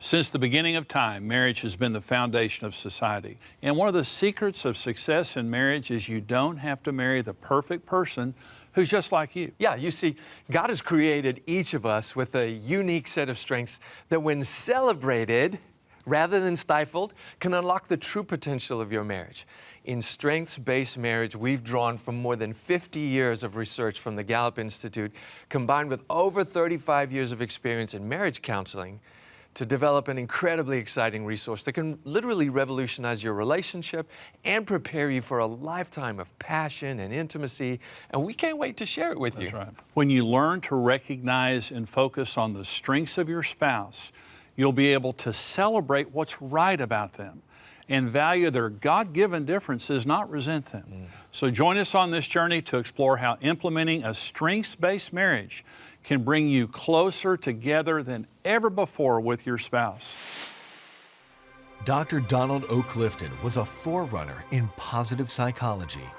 Since the beginning of time, marriage has been the foundation of society. And one of the secrets of success in marriage is you don't have to marry the perfect person who's just like you. Yeah, you see, God has created each of us with a unique set of strengths that when celebrated, rather than stifled, can unlock the true potential of your marriage. In strengths-based marriage, we've drawn from more than 50 years of research from the Gallup Institute, combined with over 35 years of experience in marriage counseling, to develop an incredibly exciting resource that can literally revolutionize your relationship and prepare you for a lifetime of passion and intimacy, and we can't wait to share it with you. That's right. When you learn to recognize and focus on the strengths of your spouse, you'll be able to celebrate what's right about them and value their God-given differences, not resent them. So join us on this journey to explore how implementing a strengths-based marriage can bring you closer together than ever before with your spouse. Dr. Donald O. Clifton was a forerunner in positive psychology.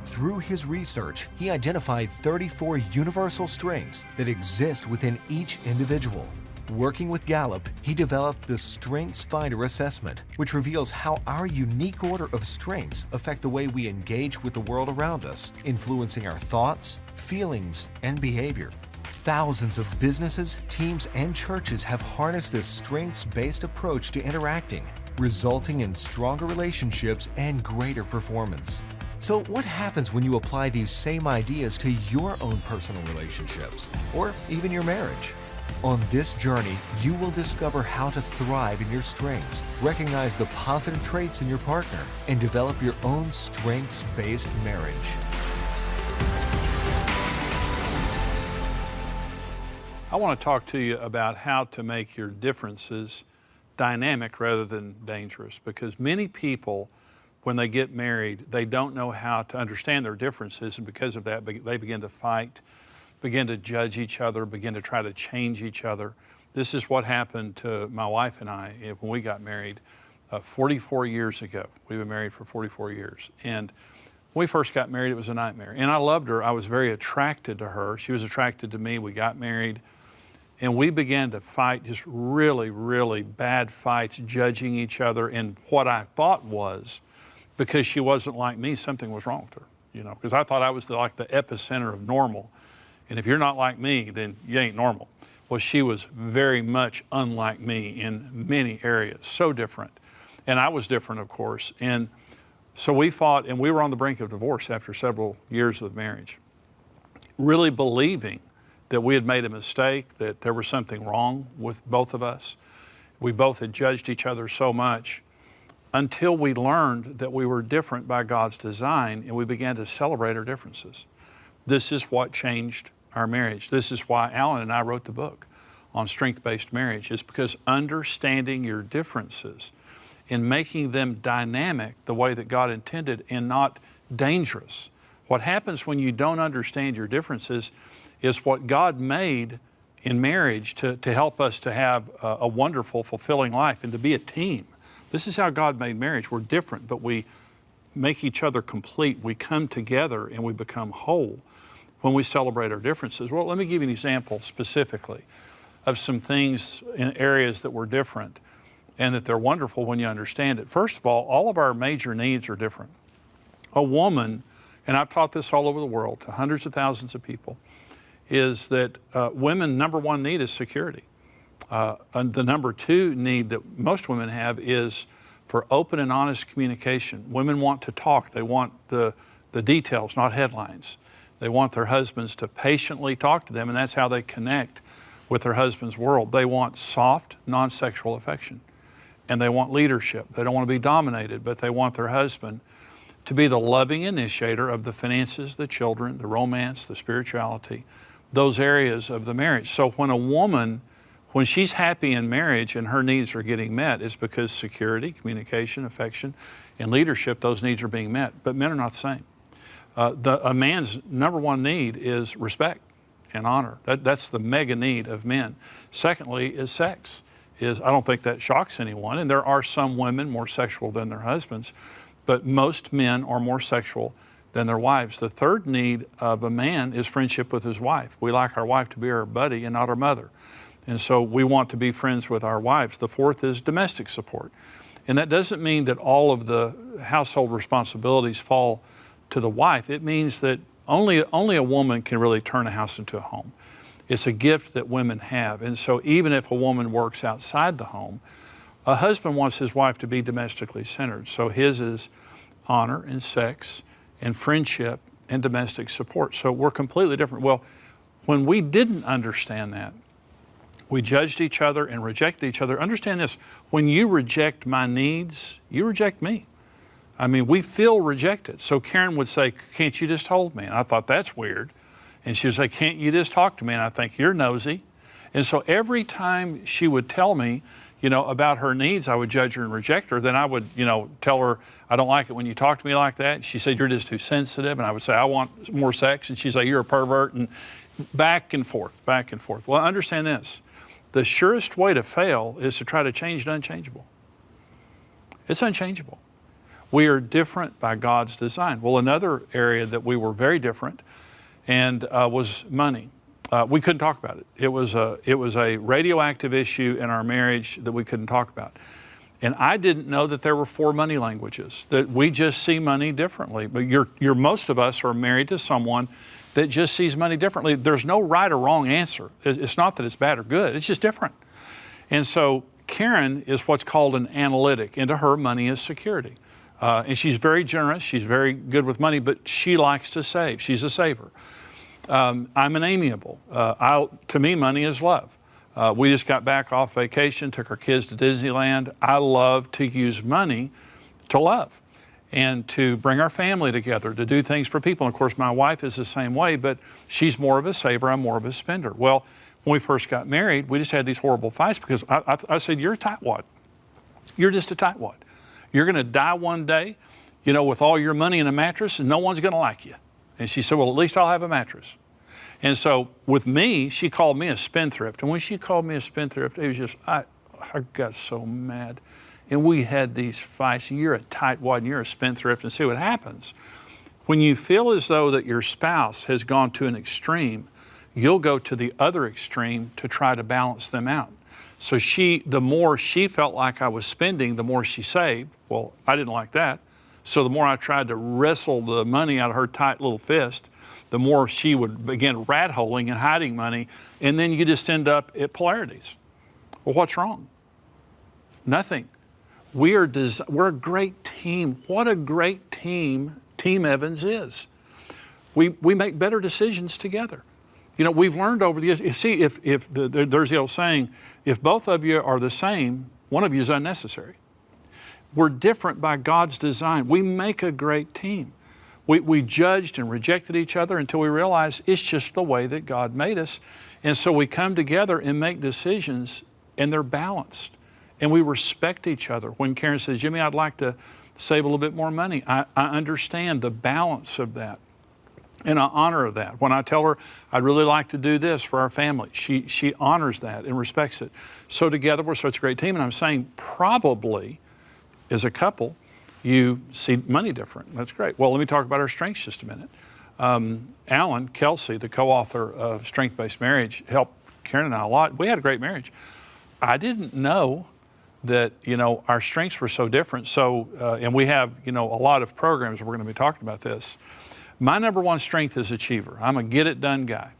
Through his research, he identified 34 universal strengths that exist within each individual. Working with Gallup, he developed the Strengths Finder assessment, which reveals how our unique order of strengths affect the way we engage with the world around us, influencing our thoughts, feelings, and behavior. Thousands of businesses, teams, and churches have harnessed this strengths-based approach to interacting, resulting in stronger relationships and greater performance. So what happens when you apply these same ideas to your own personal relationships, or even your marriage? On this journey, you will discover how to thrive in your strengths, recognize the positive traits in your partner, and develop your own strengths-based marriage. I want to talk to you about how to make your differences dynamic rather than dangerous, because many people, when they get married, they don't know how to understand their differences, and because of that, they begin to fight, begin to judge each other, begin to try to change each other. This is what happened to my wife and I when we got married 44 years ago. We've been married for 44 years. And when we first got married, it was a nightmare. And I loved her. I was very attracted to her. She was attracted to me. We got married. And we began to fight just really, really bad fights, judging each other. And what I thought was, because she wasn't like me, something was wrong with her. You know, because I thought I was like the epicenter of normal. And if you're not like me, then you ain't normal. Well, she was very much unlike me in many areas, so different. And I was different, of course. And so we fought, and we were on the brink of divorce after several years of marriage, really believing that we had made a mistake, that there was something wrong with both of us. We both had judged each other so much until we learned that we were different by God's design, and we began to celebrate our differences. This is what changed our marriage. This is why Allan and I wrote the book on strength-based marriage, is because understanding your differences and making them dynamic the way that God intended and not dangerous. What happens when you don't understand your differences is what God made in marriage to help us to have a wonderful, fulfilling life and to be a team. This is how God made marriage. We're different, but we make each other complete. We come together and we become whole when we celebrate our differences. Well, let me give you an example specifically of some things in areas that were different and that they're wonderful when you understand it. First of all of our major needs are different. A woman, and I've taught this all over the world to hundreds of thousands of people, is that women, number one need is security. And the number two need that most women have is for open and honest communication. Women want to talk. They want the details, not headlines. They want their husbands to patiently talk to them, and that's how they connect with their husband's world. They want soft, non-sexual affection, and they want leadership. They don't want to be dominated, but they want their husband to be the loving initiator of the finances, the children, the romance, the spirituality, those areas of the marriage. So when a woman, when she's happy in marriage and her needs are getting met, it's because security, communication, affection, and leadership, those needs are being met. But men are not the same. A man's number one need is respect and honor. That's the mega need of men. Secondly is sex. I don't think that shocks anyone, and there are some women more sexual than their husbands, but most men are more sexual than their wives. The third need of a man is friendship with his wife. We like our wife to be our buddy and not our mother. And so we want to be friends with our wives. The fourth is domestic support. And that doesn't mean that all of the household responsibilities fall to the wife. It means that only a woman can really turn a house into a home. It's a gift that women have. And so even if a woman works outside the home, a husband wants his wife to be domestically centered. So his is honor and sex and friendship and domestic support. So we're completely different. Well, when we didn't understand that, we judged each other and rejected each other. Understand this, when you reject my needs, you reject me. I mean, we feel rejected. So Karen would say, can't you just hold me? And I thought, that's weird. And she would say, can't you just talk to me? And I think, you're nosy. And so every time she would tell me, about her needs, I would judge her and reject her. Then I would, tell her, I don't like it when you talk to me like that. And she said, you're just too sensitive. And I would say, I want more sex. And she'd say, you're a pervert. And back and forth, back and forth. Well, understand this. The surest way to fail is to try to change the unchangeable. It's unchangeable. We are different by God's design. Well, another area that we were very different and was money. We couldn't talk about it. It was a radioactive issue in our marriage that we couldn't talk about. And I didn't know that there were 4 money languages, that we just see money differently. But most of us are married to someone that just sees money differently. There's no right or wrong answer. It's not that it's bad or good, it's just different. And so Karen is what's called an analytic, and to her, money is security. And she's very generous, she's very good with money, but she likes to save. She's a saver. I'm an amiable. To me, money is love. We just got back off vacation, took our kids to Disneyland. I love to use money to love and to bring our family together, to do things for people. And of course, my wife is the same way, but she's more of a saver, I'm more of a spender. Well, when we first got married, we just had these horrible fights because I said, you're a tightwad. You're just a tightwad. You're gonna die one day, with all your money in a mattress, and no one's gonna like you. And she said, well, at least I'll have a mattress. And so with me, she called me a spendthrift. And when she called me a spendthrift, it was just, I got so mad. And we had these fights. You're a tightwad and you're a spendthrift, and see what happens. When you feel as though that your spouse has gone to an extreme, you'll go to the other extreme to try to balance them out. So the more she felt like I was spending, the more she saved. Well, I didn't like that. So the more I tried to wrestle the money out of her tight little fist, the more she would begin rat-holing and hiding money, and then you just end up at polarities. Well, what's wrong? Nothing. We're a great team. What a great team Team Evans is. We make better decisions together. We've learned over the years, you see, there's the old saying, if both of you are the same, one of you is unnecessary. We're different by God's design. We make a great team. We judged and rejected each other until we realized it's just the way that God made us. And so we come together and make decisions, and they're balanced. And we respect each other. When Karen says, Jimmy, I'd like to save a little bit more money, I understand the balance of that. And I honor that. When I tell her I'd really like to do this for our family, she honors that and respects it. So together we're such a great team. And I'm saying probably as a couple, you see money different. That's great. Well, let me talk about our strengths just a minute. Allan, Kelsey, the co-author of Strength-Based Marriage, helped Karen and I a lot. We had a great marriage. I didn't know that, our strengths were so different. So, and we have, a lot of programs we're going to be talking about this. My number one strength is achiever. I'm a get-it-done guy.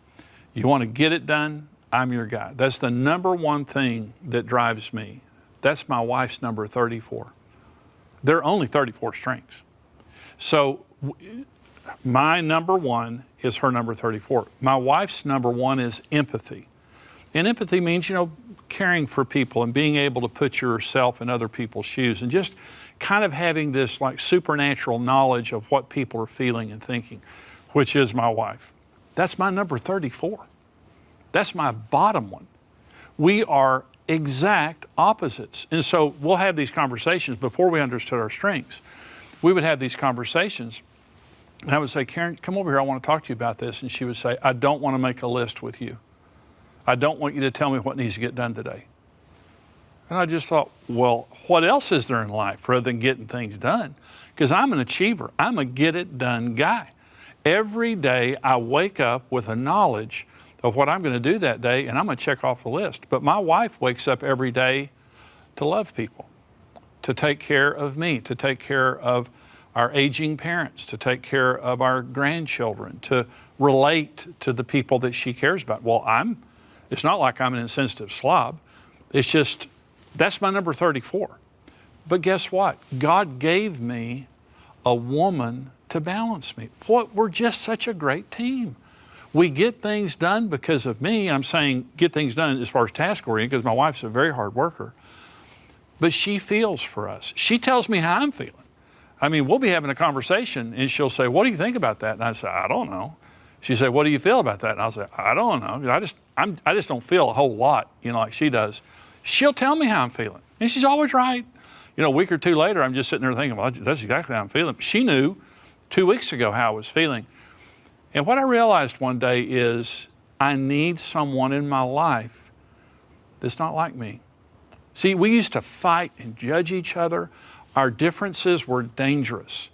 You want to get it done, I'm your guy. That's the number one thing that drives me. That's my wife's number 34. There are only 34 strengths. So my number one is her number 34. My wife's number one is empathy. And empathy means, caring for people and being able to put yourself in other people's shoes and just kind of having this like supernatural knowledge of what people are feeling and thinking, which is my wife. That's my number 34. That's my bottom one. We are exact opposites. And so we'll have these conversations. Before we understood our strengths, we would have these conversations, and I would say, Karen, come over here, I want to talk to you about this. And she would say, I don't want to make a list with you. I don't want you to tell me what needs to get done today. And I just thought, well, what else is there in life rather than getting things done? Because I'm an achiever. I'm a get-it-done guy. Every day I wake up with a knowledge of what I'm going to do that day, and I'm going to check off the list. But my wife wakes up every day to love people, to take care of me, to take care of our aging parents, to take care of our grandchildren, to relate to the people that she cares about. Well, it's not like I'm an insensitive slob. It's just, that's my number 34. But guess what? God gave me a woman to balance me. Boy, we're just such a great team. We get things done because of me. I'm saying get things done as far as task oriented, because my wife's a very hard worker. But she feels for us. She tells me how I'm feeling. I mean, we'll be having a conversation and she'll say, what do you think about that? And I say, I don't know. She said, what do you feel about that? And I'll say, I don't know. I just don't feel a whole lot, like she does. She'll tell me how I'm feeling. And she's always right. A week or two later, I'm just sitting there thinking, well, that's exactly how I'm feeling. She knew 2 weeks ago how I was feeling. And what I realized one day is I need someone in my life that's not like me. See, we used to fight and judge each other. Our differences were dangerous,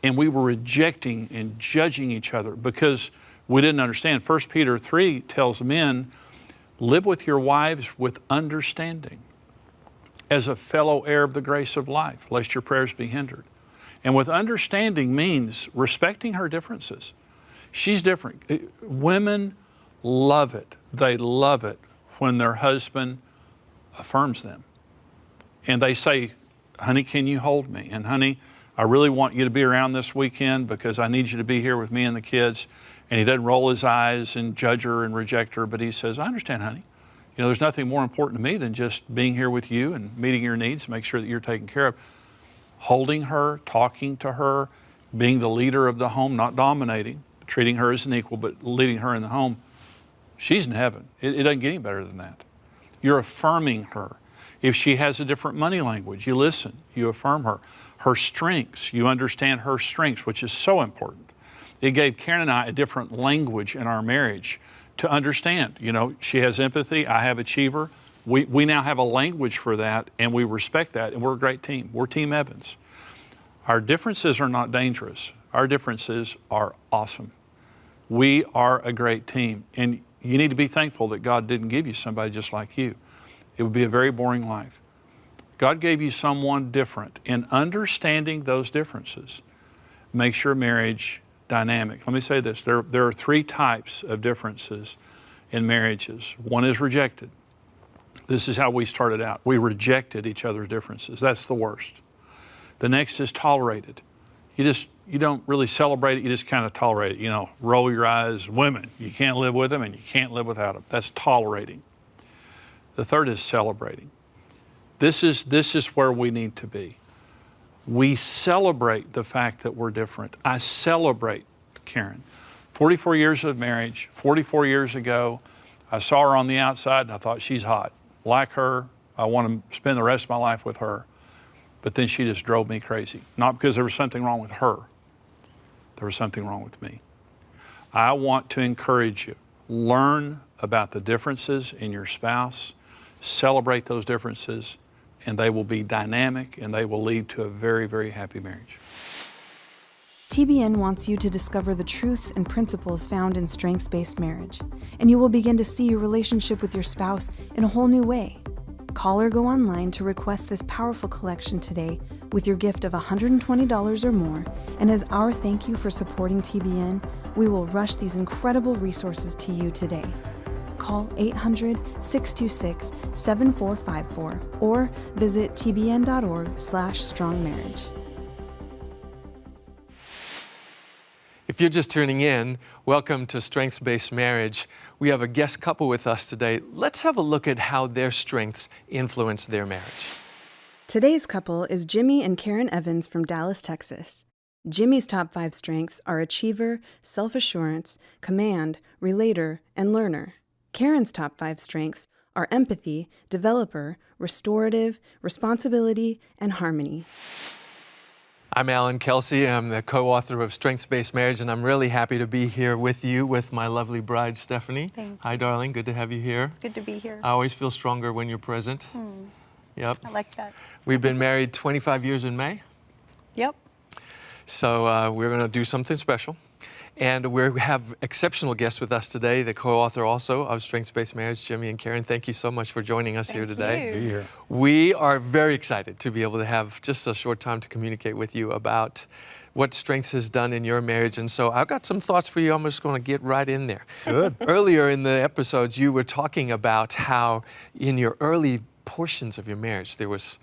and we were rejecting and judging each other because we didn't understand. 1 Peter 3 tells men, live with your wives with understanding as a fellow heir of the grace of life, lest your prayers be hindered. And with understanding means respecting her differences. She's different. Women love it. They love it when their husband affirms them. And they say, honey, can you hold me? And honey, I really want you to be around this weekend because I need you to be here with me and the kids. And he doesn't roll his eyes and judge her and reject her, but he says, I understand, honey. There's nothing more important to me than just being here with you and meeting your needs, make sure that you're taken care of. Holding her, talking to her, being the leader of the home, not dominating, treating her as an equal, but leading her in the home. She's in heaven. It doesn't get any better than that. You're affirming her. If she has a different money language, you listen, you affirm her. Her strengths, you understand her strengths, which is so important. It gave Karen and I a different language in our marriage to understand. She has empathy, I have achiever. We now have a language for that, and we respect that, and we're a great team. We're Team Evans. Our differences are not dangerous. Our differences are awesome. We are a great team, and you need to be thankful that God didn't give you somebody just like you. It would be a very boring life. God gave you someone different, and understanding those differences makes your marriage dynamic. Let me say this, there are 3 types of differences in marriages. One is rejected. This is how we started out. We rejected each other's differences. That's the worst. The next is tolerated. You don't really celebrate it, you just kind of tolerate it. Roll your eyes. Women, you can't live with them and you can't live without them. That's tolerating. The third is celebrating. This is where we need to be. We celebrate the fact that we're different. I celebrate Karen. 44 years of marriage, 44 years ago, I saw her on the outside and I thought, she's hot. Like her, I want to spend the rest of my life with her. But then she just drove me crazy. Not because there was something wrong with her. There was something wrong with me. I want to encourage you. Learn about the differences in your spouse. Celebrate those differences, and they will be dynamic and they will lead to a very, very happy marriage. TBN wants you to discover the truths and principles found in strengths-based marriage, and you will begin to see your relationship with your spouse in a whole new way. Call or go online to request this powerful collection today with your gift of $120 or more, and as our thank you for supporting TBN, we will rush these incredible resources to you today. Call 800-626-7454 or visit tbn.org/strongmarriage. If you're just tuning in, welcome to Strengths-Based Marriage. We have a guest couple with us today. Let's have a look at how their strengths influence their marriage. Today's couple is Jimmy and Karen Evans from Dallas, Texas. Jimmy's top 5 strengths are achiever, self-assurance, command, relator, and learner. Karen's top 5 strengths are empathy, developer, restorative, responsibility, and harmony. I'm Allan, Kelsey. I'm the co-author of Strengths-Based Marriage, and I'm really happy to be here with you, with my lovely bride, Stephanie. Thank you. Hi, darling. Good to have you here. It's good to be here. I always feel stronger when you're present. Yep. I like that. We've been married 25 years in May, Yep. so we're going to do something special. And we have exceptional guests with us today, the co-author also of Strengths-Based Marriage, Jimmy and Karen. Thank you so much for joining us here today. Be here. We are very excited to be able to have just a short time to communicate with you about what Strengths has done in your marriage. And so I've got some thoughts for you. I'm just going to get right in there. Good. Earlier in the episodes, you were talking about how in your early portions of your marriage, there was,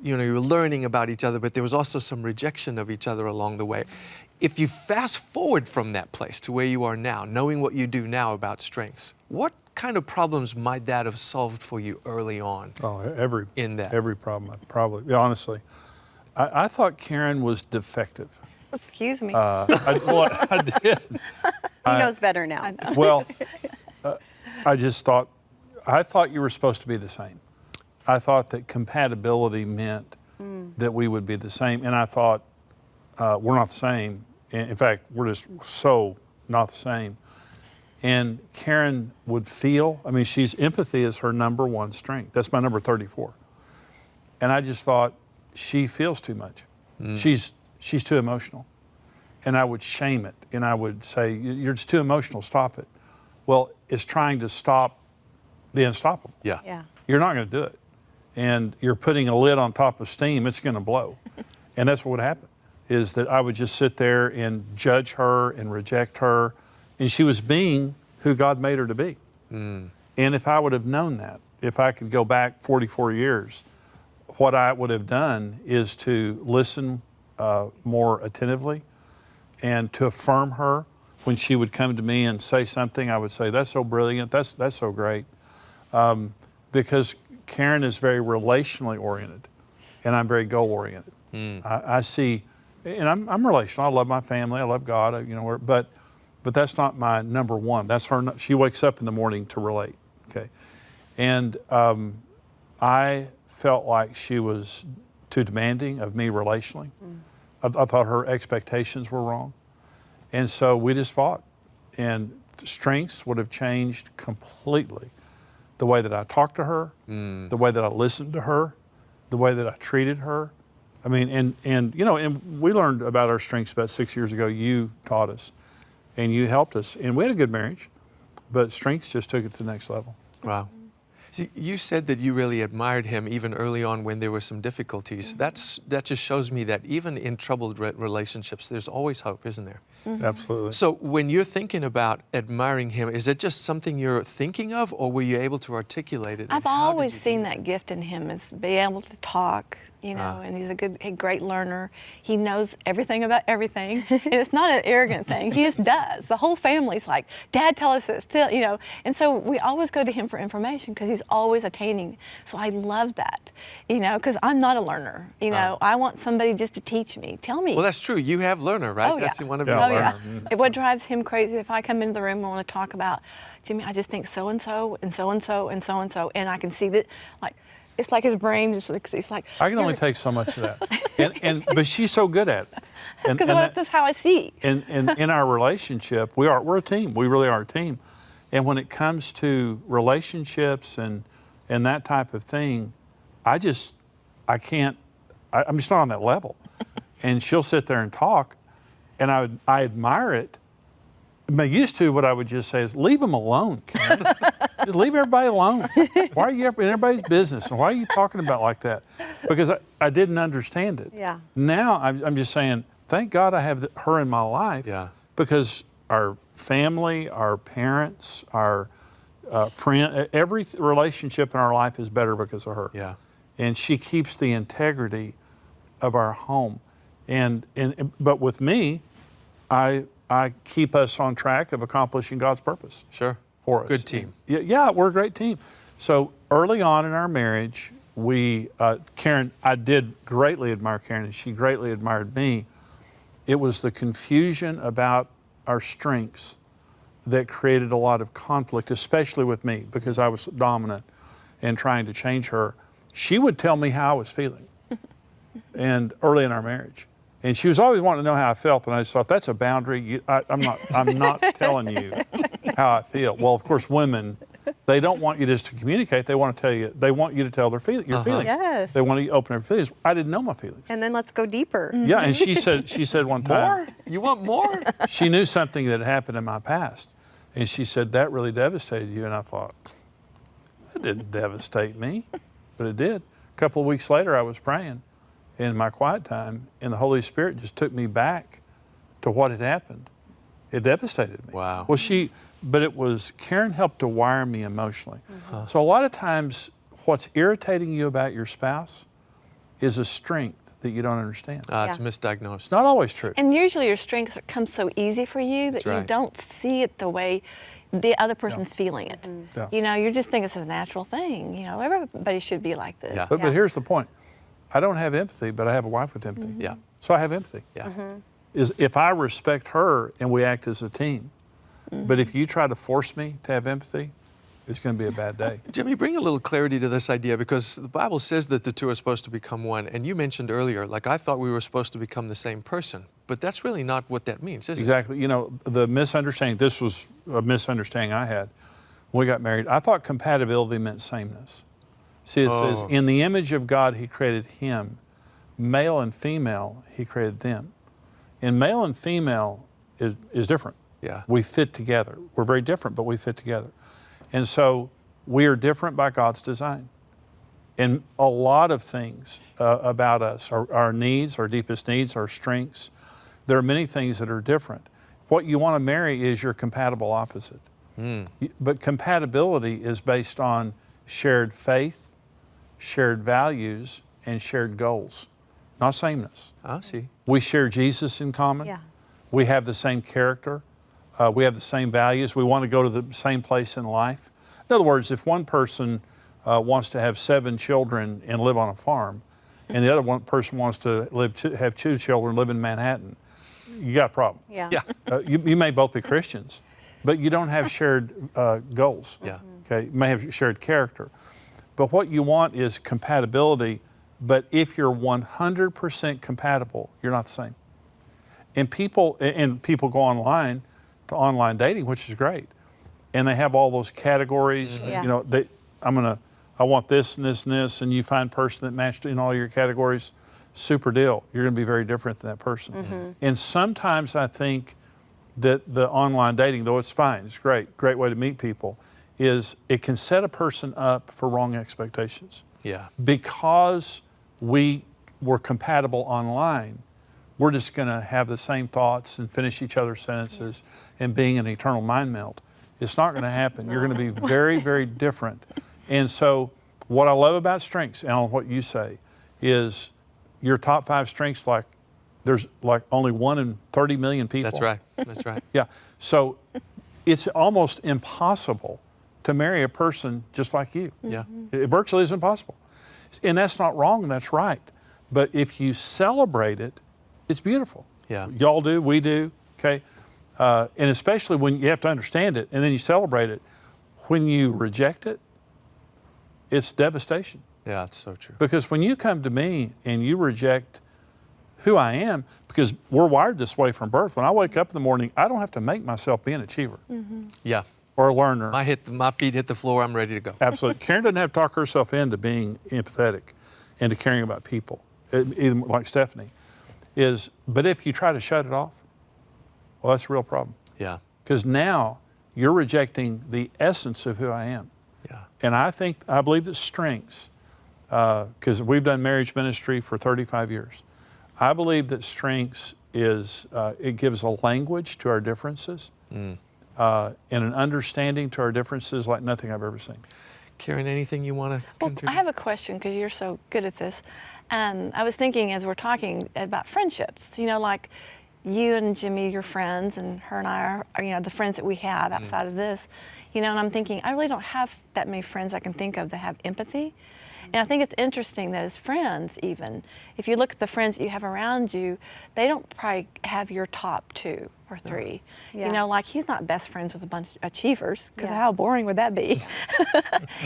you were learning about each other, but there was also some rejection of each other along the way. If you fast forward from that place to where you are now, knowing what you do now about Strengths, what kind of problems might that have solved for you early on? Oh, every problem, probably. Yeah, honestly, I thought Karen was defective. Excuse me. I did. He knows better now. Well, I thought you were supposed to be the same. I thought that compatibility meant that we would be the same, and I thought we're not the same. In fact, we're just so not the same. And Karen would feel, she's empathy is her number one strength. That's my number 34. And I just thought, she feels too much. She's too emotional. And I would shame it. And I would say, you're just too emotional, stop it. Well, it's trying to stop the unstoppable. Yeah. You're not going to do it. And you're putting a lid on top of steam, it's going to blow. And that's what would happen, is that I would just sit there and judge her and reject her. And she was being who God made her to be. And if I would have known that, if I could go back 44 years, what I would have done is to listen more attentively and to affirm her. When she would come to me and say something, I would say, that's so brilliant, that's so great. Because Karen is very relationally oriented and I'm very goal oriented. I see, and I'm relational, I love my family, I love God, but that's not my number one. That's her, she wakes up in the morning to relate, okay? And I felt like she was too demanding of me relationally. I thought her expectations were wrong. And so we just fought. And Strengths would have changed completely. The way that I talked to her, the way that I listened to her, the way that I treated her. And we learned about our strengths about 6 years ago. You taught us and you helped us. And we had a good marriage, but Strengths just took it to the next level. Wow. So you said that you really admired him even early on when there were some difficulties. That just shows me that even in troubled relationships, there's always hope, isn't there? Absolutely. So when you're thinking about admiring him, is it just something you're thinking of, or were you able to articulate it? I've always seen that gift in him, is be able to talk, and he's a great learner. He knows everything about everything, and it's not an arrogant thing. He just does. The whole family's like, Dad, tell us this, and so we always go to him for information because he's always attaining. So I love that, because I'm not a learner. I want somebody just to teach me, tell me. Well, that's true. You have learner, right? Oh, yeah. That's one of your Oh, yeah. learners. What drives him crazy, if I come into the room and want to talk about, Jimmy, I just think so-and-so and so-and-so and so-and-so, and I can see that, it's like his brain just looks, he's like. I can only take so much of that. But she's so good at it. Because that's how I see. And in our relationship, we're a team. We really are a team. And when it comes to relationships and that type of thing, I'm just not on that level. And she'll sit there and talk, and I admire it. Used to, what I would just say is, leave them alone, Karen. Just leave everybody alone. Why are you in everybody's business? And why are you talking about like that? Because I didn't understand it. Yeah. Now I'm just saying, thank God I have her in my life. Yeah. Because our family, our parents, our friend, every relationship in our life is better because of her. Yeah. And she keeps the integrity of our home. But with me, I keep us on track of accomplishing God's purpose. Sure. For us. Good team. Yeah, we're a great team. So early on in our marriage, Karen, I did greatly admire Karen, and she greatly admired me. It was the confusion about our strengths that created a lot of conflict, especially with me, because I was dominant and trying to change her. She would tell me how I was feeling, and early in our marriage. And she was always wanting to know how I felt, and I just thought, that's a boundary. I'm not telling you how I feel. Well, of course, women They don't want you just to communicate. They want to tell you. They want you to tell your feelings. Yes. They want you to open their feelings. I didn't know my feelings. And then let's go deeper. Yeah, and she said one time. More? You want more? She knew something that had happened in my past, and she said that really devastated you. And I thought, it didn't devastate me, but it did. A couple of weeks later, I was praying in my quiet time, and the Holy Spirit just took me back to what had happened. It devastated me. Wow. Well, Karen helped to wire me emotionally. So a lot of times, what's irritating you about your spouse is a strength that you don't understand. It's Yeah. misdiagnosed. It's not always true. And usually your strengths come so easy for you that That's you right. don't see it the way the other person's feeling it. Yeah. You know, you're just thinking it's a natural thing. You know, everybody should be like this. Yeah. But here's the point. I don't have empathy, but I have a wife with empathy. Yeah. So I have empathy. Yeah. Is if I respect her and we act as a team. But if you try to force me to have empathy, it's going to be a bad day. Jimmy, bring a little clarity to this idea, because the Bible says that the two are supposed to become one. And you mentioned earlier, like, I thought we were supposed to become the same person. But that's really not what that means, is it? Exactly. You know, the misunderstanding, this was a misunderstanding I had when we got married. I thought compatibility meant sameness. See, it says, in the image of God, He created him. Male and female, He created them. And male and female is different. Yeah. We fit together. We're very different, but we fit together. And so we are different by God's design. And a lot of things about us, our needs, our deepest needs, our strengths, there are many things that are different. What you want to marry is your compatible opposite. But compatibility is based on shared faith, shared values, and shared goals, not sameness. I see. We share Jesus in common. Yeah. We have the same character. We have the same values. We want to go to the same place in life. In other words, if one person wants to have 7 children and live on a farm, and the other one person wants to have 2 children, live in Manhattan, you got a problem. Yeah. Yeah. You may both be Christians, but you don't have shared goals. Yeah. Okay, you may have shared character. But what you want is compatibility, but if you're 100% compatible, you're not the same. And people go online to online dating, which is great. And they have all those categories. Yeah. You know, I want this and this and this, and you find a person that matched in all your categories, super deal. You're going to be very different than that person. And sometimes I think that the online dating, though it's fine, it's great way to meet people, is it can set a person up for wrong expectations. Yeah. Because we were compatible online, we're just going to have the same thoughts and finish each other's sentences and being an eternal mind melt. It's not going to happen. You're going to be very, very different. And so what I love about strengths, Allan, what you say, is your top 5 strengths, like there's like only 1 in 30 million people. That's right. That's right. Yeah. So it's almost impossible to marry a person just like you. Yeah. It virtually is impossible. And that's not wrong, that's right. But if you celebrate it, it's beautiful. Yeah. Y'all do, we do, okay? And especially when you have to understand it and then you celebrate it. When you reject it, it's devastation. Yeah, it's so true. Because when you come to me and you reject who I am, because we're wired this way from birth. When I wake up in the morning, I don't have to make myself be an achiever Yeah. or a learner. My feet hit the floor, I'm ready to go. Absolutely. Karen doesn't have to talk herself into being empathetic and to caring about people, even like Stephanie. But if you try to shut it off, well, that's a real problem. Yeah. Because now you're rejecting the essence of who I am. Yeah. And I believe that strengths, because we've done marriage ministry for 35 years, I believe that strengths it gives a language to our differences and an understanding to our differences like nothing I've ever seen. Karen, anything you want to Well, contribute? I have a question because you're so good at this. I was thinking as we're talking about friendships, you know, like you and Jimmy, your friends, and her and I are, you know, the friends that we have outside of this, you know, and I'm thinking, I really don't have that many friends I can think of that have empathy. And I think it's interesting that as friends, even, if you look at the friends that you have around you, they don't probably have your top 2 or 3. Yeah. You know, like he's not best friends with a bunch of achievers, because Yeah. how boring would that be?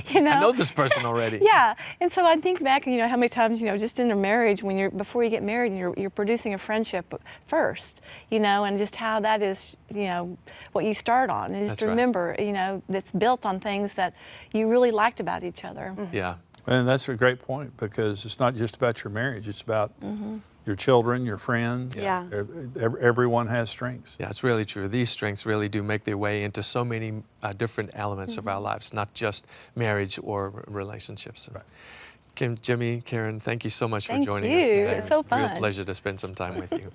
You know? I know this person already. Yeah, and so I think back, you know, how many times, you know, just in a marriage, when before you get married, and you're producing a friendship first, you know, and just how that is, you know, what you start on. And just That's right. remember, you know, that's built on things that you really liked about each other. Yeah. And that's a great point, because it's not just about your marriage, it's about your children, your friends. Yeah. Everyone has strengths. Yeah, it's really true. These strengths really do make their way into so many different elements of our lives, not just marriage or relationships. Right. Kim, Jimmy, Karen, thank you so much for Thank joining you. us today. It's so a real fun. pleasure to spend some time with you.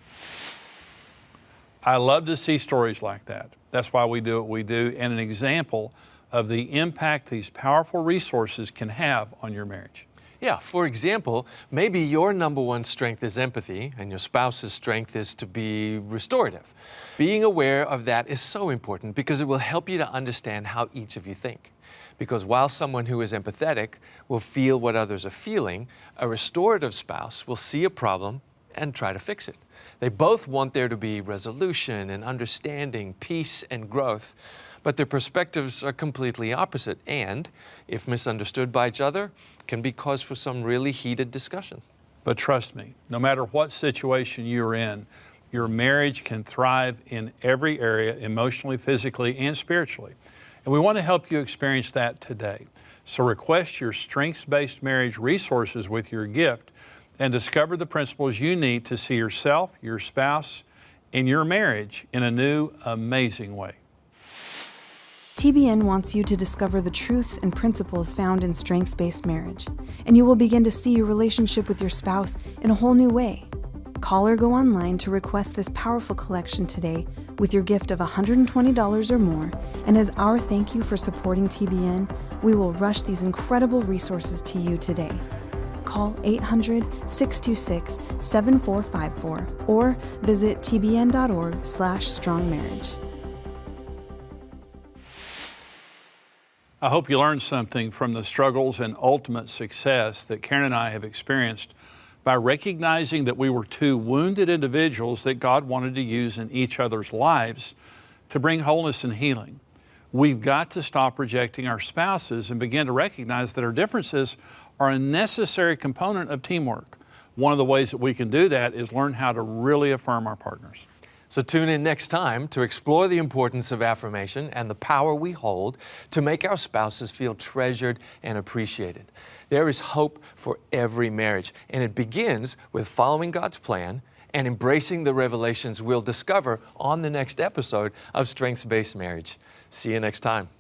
I love to see stories like that. That's why we do what we do, and an example of the impact these powerful resources can have on your marriage. Yeah, for example, maybe your number one strength is empathy and your spouse's strength is to be restorative. Being aware of that is so important because it will help you to understand how each of you think. Because while someone who is empathetic will feel what others are feeling, a restorative spouse will see a problem and try to fix it. They both want there to be resolution and understanding, peace and growth, but their perspectives are completely opposite and, if misunderstood by each other, can be cause for some really heated discussion. But trust me, no matter what situation you're in, your marriage can thrive in every area, emotionally, physically, and spiritually. And we want to help you experience that today. So request your strengths-based marriage resources with your gift and discover the principles you need to see yourself, your spouse, and your marriage in a new, amazing way. TBN wants you to discover the truths and principles found in strengths-based marriage, and you will begin to see your relationship with your spouse in a whole new way. Call or go online to request this powerful collection today with your gift of $120 or more, and as our thank you for supporting TBN, we will rush these incredible resources to you today. Call 800-626-7454 or visit tbn.org/strongmarriage. I hope you learned something from the struggles and ultimate success that Karen and I have experienced by recognizing that we were 2 wounded individuals that God wanted to use in each other's lives to bring wholeness and healing. We've got to stop rejecting our spouses and begin to recognize that our differences are a necessary component of teamwork. One of the ways that we can do that is learn how to really affirm our partners. So tune in next time to explore the importance of affirmation and the power we hold to make our spouses feel treasured and appreciated. There is hope for every marriage, and it begins with following God's plan and embracing the revelations we'll discover on the next episode of Strengths-Based Marriage. See you next time.